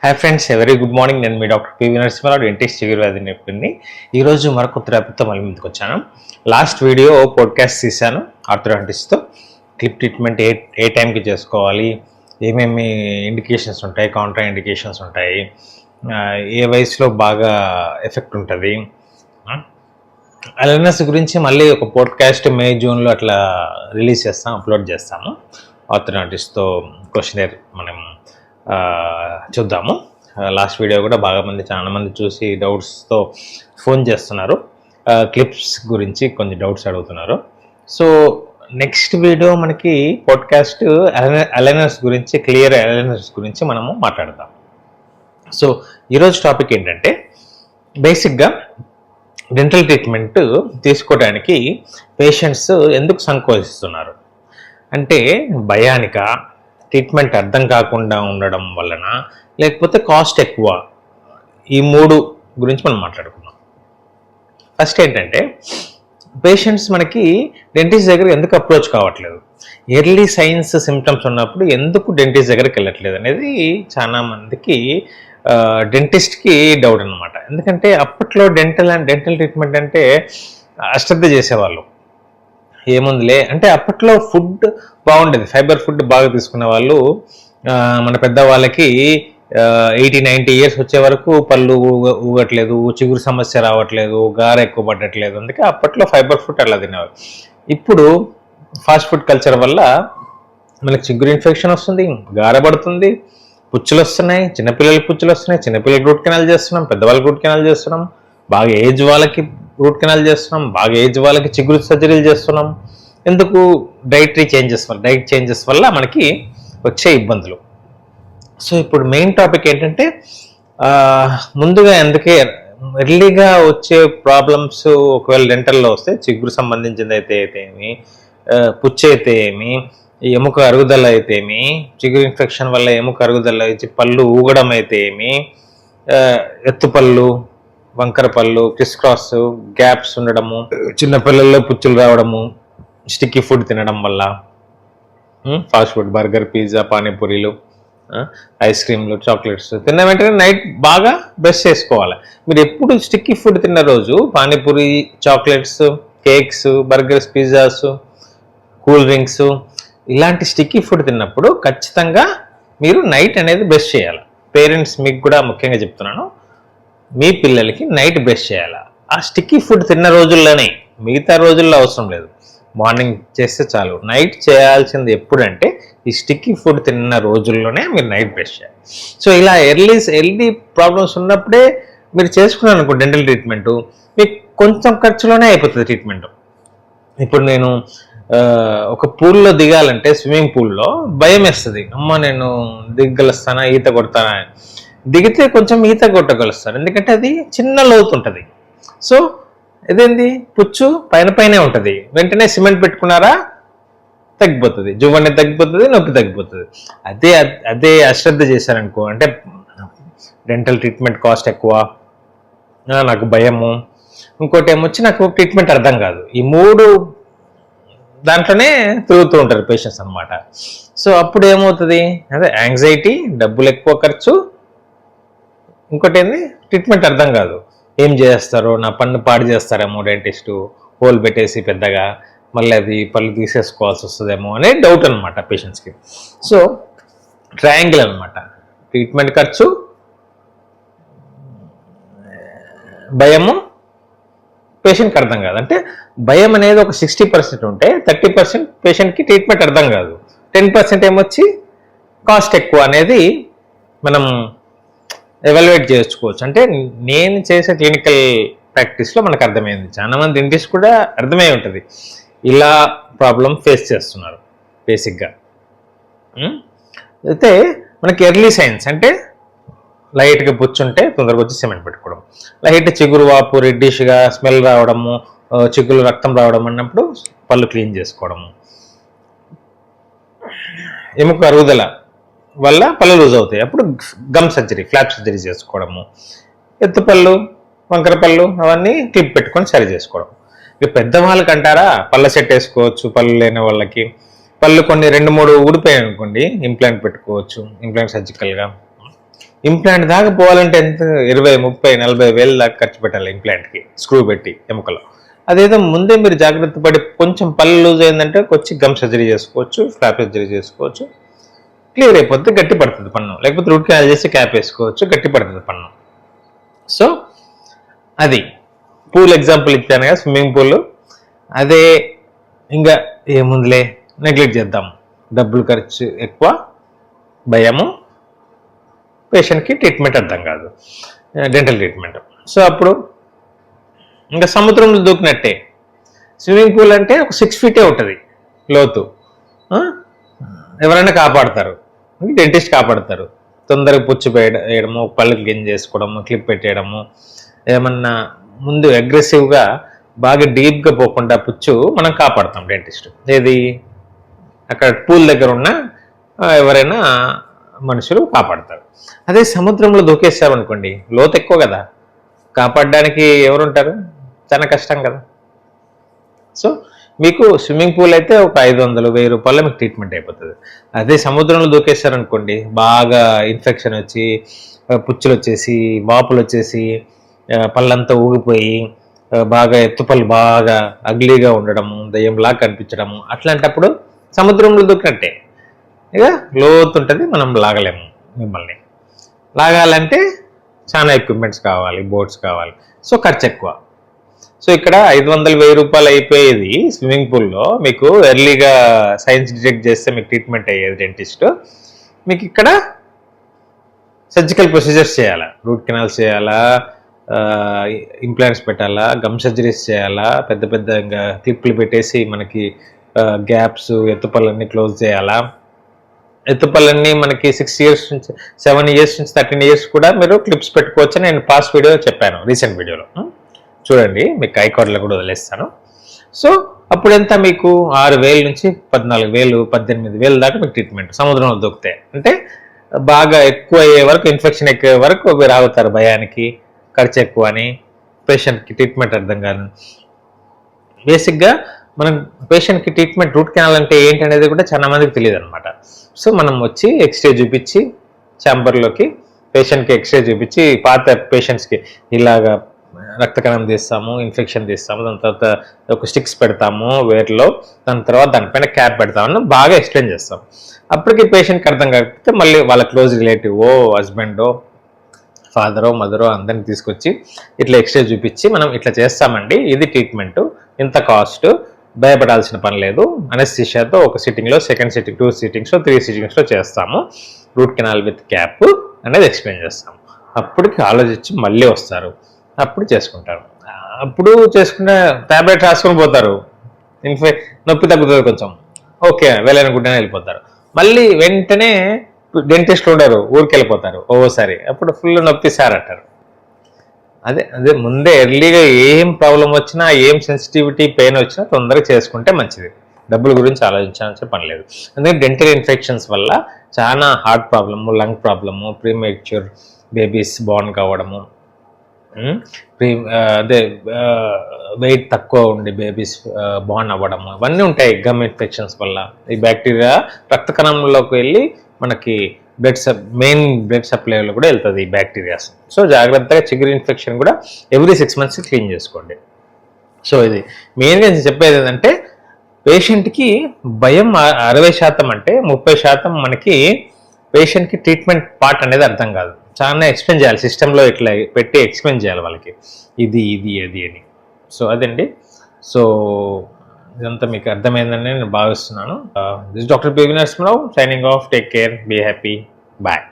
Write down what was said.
Hi friends, very good morning. నేను మీ doctor P V Narasimha Rao, dentist చిగురువ్యాధి నిపుణుడిని. ఈరోజు మరొక థెరపీతో మళ్ళీ ముందుకు వచ్చాను. లాస్ట్ వీడియో పోడ్కాస్ట్ తీశాను ఆర్థోడాంటిస్ట్తో. క్లిప్ ట్రీట్మెంట్ ఏ టైంకి చేసుకోవాలి, ఏమేమి ఇండికేషన్స్ ఉంటాయి, కౌంటర్ ఇండికేషన్స్ ఉంటాయి, ఏ వయసులో బాగా ఎఫెక్ట్ ఉంటుంది, అవేర్నెస్ గురించి మళ్ళీ ఒక పోడ్కాస్ట్ మే జూన్లో అట్లా రిలీజ్ చేస్తాం, అప్లోడ్ చేస్తాము. ఆర్థోడాంటిస్ట్తో క్వశ్చనర్ మనం చూద్దాము. లాస్ట్ వీడియో కూడా చాలా మంది చూసి డౌట్స్తో ఫోన్ చేస్తున్నారు, క్లిప్స్ గురించి కొన్ని డౌట్స్ అడుగుతున్నారు. సో నెక్స్ట్ వీడియో మనకి పాడ్కాస్ట్ అలైనర్స్ గురించి, క్లియర్ అలైనర్స్ గురించి మనము మాట్లాడదాం. సో ఈరోజు టాపిక్ ఏంటంటే, బేసిక్గా డెంటల్ ట్రీట్మెంట్ తీసుకోవడానికి పేషెంట్స్ ఎందుకు సంకోచిస్తున్నారు అంటే, భయానిక, ట్రీట్మెంట్ అర్థం కాకుండా ఉండడం వలన, లేకపోతే కాస్ట్ ఎక్కువ, ఈ మూడు గురించి మనం మాట్లాడుకుందాం. ఫస్ట్ ఏంటంటే, పేషెంట్స్ మనకి డెంటిస్ట్ దగ్గర ఎందుకు అప్రోచ్ కావట్లేదు, ఎర్లీ సైన్స్ సిమ్టమ్స్ ఉన్నప్పుడు ఎందుకు డెంటిస్ట్ దగ్గరికి వెళ్ళట్లేదు అనేది చాలా మందికి డెంటిస్ట్కి డౌట్ అనమాట. ఎందుకంటే అప్పట్లో డెంటల్ ట్రీట్మెంట్ అంటే అశ్రద్ధ చేసేవాళ్ళు. ఏముందిలే అంటే, అప్పట్లో ఫుడ్ బాగుండేది, ఫైబర్ ఫుడ్ బాగా తీసుకునే వాళ్ళు. మన పెద్దవాళ్ళకి 80-90 ఇయర్స్ వచ్చే వరకు పళ్ళు ఊగట్లేదు, చిగురు సమస్య రావట్లేదు, గార ఎక్కువ పడట్లేదు. అందుకే అప్పట్లో ఫైబర్ ఫుడ్ అలా తినేవారు. ఇప్పుడు ఫాస్ట్ ఫుడ్ కల్చర్ వల్ల మనకి చిగురు ఇన్ఫెక్షన్ వస్తుంది, గార పడుతుంది, పుచ్చులు వస్తున్నాయి, చిన్నపిల్లలకి పుచ్చులు వస్తున్నాయి, చిన్నపిల్లలకి రూట్ కెనాల్ చేస్తున్నాం, పెద్దవాళ్ళకి రూట్ కెనాల్ చేస్తున్నాం, బాగా ఏజ్ వాళ్ళకి రూట్ కెనాల్ చేస్తున్నాం, బాగా ఏజ్ వాళ్ళకి చిగురు సర్జరీలు చేస్తున్నాం. ఎందుకు? డైట్ చేంజెస్ వల్ల మనకి వచ్చే ఇబ్బందులు. సో ఇప్పుడు మెయిన్ టాపిక్ ఏంటంటే, ముందుగా ఎందుకే ఎర్లీగా వచ్చే ప్రాబ్లమ్స్ ఒకవేళ డెంటల్లో వస్తే, చిగురు సంబంధించింది అయితే ఏమి, పుచ్చు అయితే ఏమి, ఎముక అరుగుదల అయితే ఏమి, చిగురు ఇన్ఫెక్షన్ వల్ల ఎముక అరుగుదల ఇచ్చి పళ్ళు ఊగడం అయితే ఏమి, ఎత్తుపళ్ళు, వంకర పళ్ళు, క్రిస్ క్రాస్ గ్యాప్స్ ఉండడము, చిన్నపిల్లల్లో పుచ్చులు రావడము, స్టిక్కీ ఫుడ్ తినడం వల్ల, ఫాస్ట్ ఫుడ్, బర్గర్, పిజ్జా, పానీపూరీలు, ఐస్ క్రీమ్లు, చాక్లెట్స్ తిన్న వెంటనే నైట్ బాగా బ్రష్ చేసుకోవాలి. మీరు ఎప్పుడు స్టిక్కీ ఫుడ్ తిన్న రోజు, panipuri, chocolates, cakes, burgers, pizzas, cool drinks, ఇలాంటి స్టిక్కీ ఫుడ్ తిన్నప్పుడు ఖచ్చితంగా మీరు నైట్ అనేది బ్రష్ చేయాలి. పేరెంట్స్ మీకు కూడా ముఖ్యంగా చెప్తున్నాను, మీ పిల్లలకి నైట్ బ్రష్ చేయాలి. ఆ స్టిక్కీ ఫుడ్ తిన్న రోజుల్లోనే, మిగతా రోజుల్లో అవసరం లేదు, మార్నింగ్ చేస్తే చాలు. నైట్ చేయాల్సింది ఎప్పుడంటే, ఈ స్టిక్కీ ఫుడ్ తిన్న రోజుల్లోనే మీరు నైట్ బ్రష్ చేయాలి. సో ఇలా ఎర్లీ ప్రాబ్లమ్స్ ఉన్నప్పుడే మీరు చేసుకున్నారు అనుకో డెంటల్ ట్రీట్మెంటు, మీకు కొంచెం ఖర్చులోనే అయిపోతుంది ట్రీట్మెంట్. ఇప్పుడు నేను ఒక పూల్లో దిగాలంటే, స్విమ్మింగ్ పూల్లో భయం వేస్తుంది, అమ్మ నేను దిగగలుస్తానా, ఈత కొడతానా. దిగితే కొంచెం ఈత కొట్టగలుస్తారు, ఎందుకంటే అది చిన్న లోతు ఉంటుంది. సో ఇదేంది, పుచ్చు పైన ఉంటుంది, వెంటనే సిమెంట్ పెట్టుకున్నారా తగ్గిపోతుంది, జువ్వని తగ్గిపోతుంది, నొప్పి తగ్గిపోతుంది. అదే అశ్రద్ధ చేశారనుకో, అంటే డెంటల్ ట్రీట్మెంట్ కాస్ట్ ఎక్కువ, నాకు భయము, ఇంకోటి ఏమొచ్చి నాకు ట్రీట్మెంట్ అర్థం కాదు, ఈ మూడు దాంట్లోనే తిరుగుతూ ఉంటారు పేషెంట్స్ అనమాట. సో అప్పుడు ఏమవుతుంది, అదే యాంగ్జైటీ, డబ్బులు ఎక్కువ ఖర్చు, ఇంకోటి ఏంది, ట్రీట్మెంట్ అర్థం కాదు. ఏం చేస్తారో, నా పన్ను పాడు చేస్తారేమో డెంటిస్టు, హోల్ పెట్టేసి పెద్దగా, మళ్ళీ అది పళ్ళు తీసేసుకోవాల్సి వస్తుందేమో అనే డౌట్ అనమాట పేషెంట్స్కి. సో ట్రయాంగిల్ అనమాట, ట్రీట్మెంట్ ఖర్చు, భయము, పేషెంట్కి అర్థం కాదు. అంటే భయం అనేది ఒక 60% ఉంటే 30% పేషెంట్కి ట్రీట్మెంట్ అర్థం కాదు, 10% ఏమొచ్చి కాస్ట్ ఎక్కువ అనేది మనం ఎవాల్యుయేట్ చేసుకోవచ్చు. అంటే నేను చేసే క్లినికల్ ప్రాక్టీస్లో మనకు అర్థమైంది, చాలా మంది డెంటిస్ట్ కూడా అర్థమై ఉంటుంది, ఇలా ప్రాబ్లం ఫేస్ చేస్తున్నారు బేసిక్గా. అయితే మనకి ఎర్లీ సైన్స్ అంటే, లైట్గా పుచ్చుంటే తొందరగా వచ్చి సిమెంట్ పెట్టుకోవడం, లైట్ చిగురు వాపు, రెడ్డిష్గా స్మెల్ రావడము, చిగురు రక్తం రావడం అన్నప్పుడు పళ్ళు క్లీన్ చేసుకోవడము, ఎముక అరుగుదల వల్ల పళ్ళు లూజ్ అవుతాయి, అప్పుడు గమ్ సర్జరీ, ఫ్లాప్ సర్జరీ చేసుకోవడము, ఎత్తుపళ్ళు, వంకర పళ్ళు అవన్నీ క్లిప్ పెట్టుకొని సరి చేసుకోవడం. ఇక పెద్దవాళ్ళకి అంటారా, పళ్ళ సెట్ వేసుకోవచ్చు, పళ్ళు లేని వాళ్ళకి. పళ్ళు కొన్ని 2-3 ఊడిపోయాయి అనుకోండి, ఇంప్లాంట్ పెట్టుకోవచ్చు, ఇంప్లాంట్ సర్జికల్గా. ఇంప్లాంట్ దాకా పోవాలంటే ఎంత 20, 30, 40 వేలు దాకా ఖర్చు పెట్టాలి ఇంప్లాంట్కి, స్క్రూ పెట్టి ఎముకలో. అదేదో ముందే మీరు జాగ్రత్త పడి కొంచెం పళ్ళు లూజ్ అయిందంటే వచ్చి గమ్ సర్జరీ చేసుకోవచ్చు, ఫ్లాప్ సర్జరీ చేసుకోవచ్చు, క్లియర్ అయిపోతుంది, గట్టి పడుతుంది పన్ను. లేకపోతే రూట్ కెనాల్ చేసి క్యాప్ వేసుకోవచ్చు, గట్టి పడుతుంది పన్ను. సో అది పూల్ ఎగ్జాంపుల్ ఇచ్చాను కదా, స్విమ్మింగ్ పూల్. అదే ఇంకా ఏముందిలే, నెగ్లెక్ట్ చేద్దాం, డబ్బులు ఖర్చు ఎక్కువ, భయము, పేషెంట్కి ట్రీట్మెంట్ అర్థం కాదు, డెంటల్ ట్రీట్మెంట్. సో అప్పుడు ఇంకా సముద్రంలో దూకినట్టే. స్విమ్మింగ్ పూల్ అంటే ఒక 6 ఫీటే ఉంటుంది లోతు. ఎవరైనా కాపాడతారు, డెంటిస్ట్ కాపాడతారు. తొందరగా పుచ్చు వేయడము, పళ్ళకి గిన్ చేసుకోవడము, క్లిప్ పెట్టేయడము, ఏమన్నా ముందు అగ్రెసివ్గా బాగా డీప్గా పోకుండా పుచ్చు మనం కాపాడతాం డెంటిస్ట్. ఏది అక్కడ పూల్ దగ్గర ఉన్న ఎవరైనా మనుషులు కాపాడతారు. అదే సముద్రంలో దూకేసామనుకోండి, లోతు ఎక్కువ కదా, కాపాడడానికి ఎవరుంటారు, చాలా కష్టం కదా. సో మీకు స్విమ్మింగ్ పూల్ అయితే ఒక 500-1000 రూపాయలు మీకు ట్రీట్మెంట్ అయిపోతుంది. అదే సముద్రంలో దూకేశారనుకోండి, బాగా ఇన్ఫెక్షన్ వచ్చి, పుచ్చులు వచ్చేసి, వాపులు వచ్చేసి, పళ్ళంతా ఊగిపోయి, బాగా ఎత్తుపళ్ళు బాగా అగ్లీగా ఉండడము, దయ్యంలా కనిపించడము, అట్లాంటప్పుడు సముద్రంలో దూకినట్టే. ఇక లోతు ఉంటుంది, మనం లాగలేము. మిమ్మల్ని లాగాలంటే చాలా ఎక్విప్మెంట్స్ కావాలి, బోట్స్ కావాలి, సో ఖర్చు ఎక్కువ. సో ఇక్కడ 500-1000 రూపాయలు అయిపోయేది స్విమ్మింగ్ పూల్లో, మీకు ఎర్లీగా సైన్స్ డిటెక్ట్ చేస్తే మీకు ట్రీట్మెంట్ అయ్యేది డెంటిస్ట్. మీకు ఇక్కడ సర్జికల్ ప్రొసీజర్స్ చేయాలా, రూట్ కెనాల్స్ చేయాలా, ఇంప్లాంట్స్ పెట్టాలా, గమ్ సర్జరీస్ చేయాలా, పెద్ద పెద్ద ఇంకా క్లిప్లు పెట్టేసి మనకి గ్యాప్స్, ఎత్తుపళ్ళన్నీ క్లోజ్ చేయాలా. ఎత్తుపళ్ళన్నీ మనకి 6 ఇయర్స్ నుంచి 7 ఇయర్స్ నుంచి 13 ఇయర్స్ కూడా మీరు క్లిప్స్ పెట్టుకోవచ్చు. నేను పాస్ట్ వీడియో చెప్పాను, రీసెంట్ వీడియోలో చూడండి, మీకు ఐకార్డ్లో కూడా వదిలేస్తాను. సో అప్పుడు ఎంత మీకు 6,000 నుంచి 14,000, 18,000 దాకా మీకు ట్రీట్మెంట్ సముద్రంలో దొరికితే. అంటే బాగా ఎక్కువ అయ్యే వరకు, ఇన్ఫెక్షన్ ఎక్కువ వరకు మీరు ఆగుతారు, భయానికి, ఖర్చు ఎక్కువ అని, పేషెంట్కి ట్రీట్మెంట్ అర్థం కాదు. బేసిక్గా మనం పేషెంట్కి ట్రీట్మెంట్, రూట్ కెనాల్ అంటే ఏంటి అనేది కూడా చాలా మందికి తెలియదు అనమాట. సో మనం వచ్చి ఎక్స్రే చూపించి ఛాంబర్లోకి పేషెంట్కి ఎక్స్రే చూపించి, పాత పేషెంట్స్కి ఇలాగా రక్త కణం తీస్తాము, ఇన్ఫెక్షన్ తీస్తాము, దాని తర్వాత ఒక స్టిక్స్ పెడతాము వేర్లో, దాని తర్వాత దానిపైన క్యాప్ పెడతామని బాగా ఎక్స్ప్లెయిన్ చేస్తాం. అప్పటికి పేషెంట్కి అర్థం కాకపోతే మళ్ళీ వాళ్ళ క్లోజ్ రిలేటివో, హస్బెండో, ఫాదరో, మదరో అందరిని తీసుకొచ్చి ఇట్లా ఎక్స్రే చూపించి, మనం ఇట్లా చేస్తామండి, ఇది ట్రీట్మెంట్, ఇంత కాస్ట్, భయపడాల్సిన పని లేదు, అనెస్థీషియాతో ఒక సిట్టింగ్లో, సెకండ్ సిట్టింగ్, 2 సిట్టింగ్స్లో, 3 సిట్టింగ్స్లో చేస్తాము, రూట్ కెనాల్ విత్ క్యాప్ అనేది ఎక్స్ప్లెయిన్ చేస్తాము. అప్పటికి ఆలోచించి మళ్ళీ వస్తారు, అప్పుడు చేసుకుంటారు. అప్పుడు చేసుకునే ట్యాబ్లెట్ రాసుకొని పోతారు, నొప్పి తగ్గుతుంది కొంచెం, ఓకే వెళ్ళని గుడ్డనే వెళ్ళిపోతారు. మళ్ళీ వెంటనే డెంటిస్ట్ ఉండరు, ఊరికి వెళ్ళిపోతారు ఓసారి, అప్పుడు ఫుల్ నొప్పి సార్ అంటారు. అదే ముందే ఎర్లీగా ఏం ప్రాబ్లం వచ్చినా, ఏం సెన్సిటివిటీ, పెయిన్ వచ్చినా తొందరగా చేసుకుంటే మంచిది. డబ్బుల గురించి ఆలోచించాల్సిన పని లేదు. అందుకే డెంటల్ ఇన్ఫెక్షన్స్ వల్ల చాలా heart problem, lung problem, premature babies born కావడము, వెయిట్ తక్కువ ఉండి బేబీస్ బార్న్ అవ్వడము, ఇవన్నీ ఉంటాయి గమ్ ఇన్ఫెక్షన్స్ వల్ల. ఈ బ్యాక్టీరియా రక్త కణంలోకి వెళ్ళి మనకి మెయిన్ బ్లడ్ సప్లైలో కూడా వెళ్తుంది ఈ బ్యాక్టీరియాస్. సో జాగ్రత్తగా చిగురు ఇన్ఫెక్షన్ కూడా ఎవ్రీ 6 months క్లీన్ చేసుకోండి. సో ఇది మెయిన్గా నేను చెప్పేది ఏంటంటే, పేషెంట్కి భయం 60% అంటే 30% మనకి పేషెంట్కి ట్రీట్మెంట్ పార్ట్ అనేది అర్థం కాదు. చాలా ఎక్స్ప్లెయిన్ చేయాలి, సిస్టంలో ఇట్లా పెట్టి ఎక్స్ప్లెయిన్ చేయాలి వాళ్ళకి, ఇది అది అని. సో అదండి. సో ఇదంతా మీకు అర్థమైందని నేను భావిస్తున్నాను. This doctor P V Narasimha Rao signing off. Take care, be happy, bye.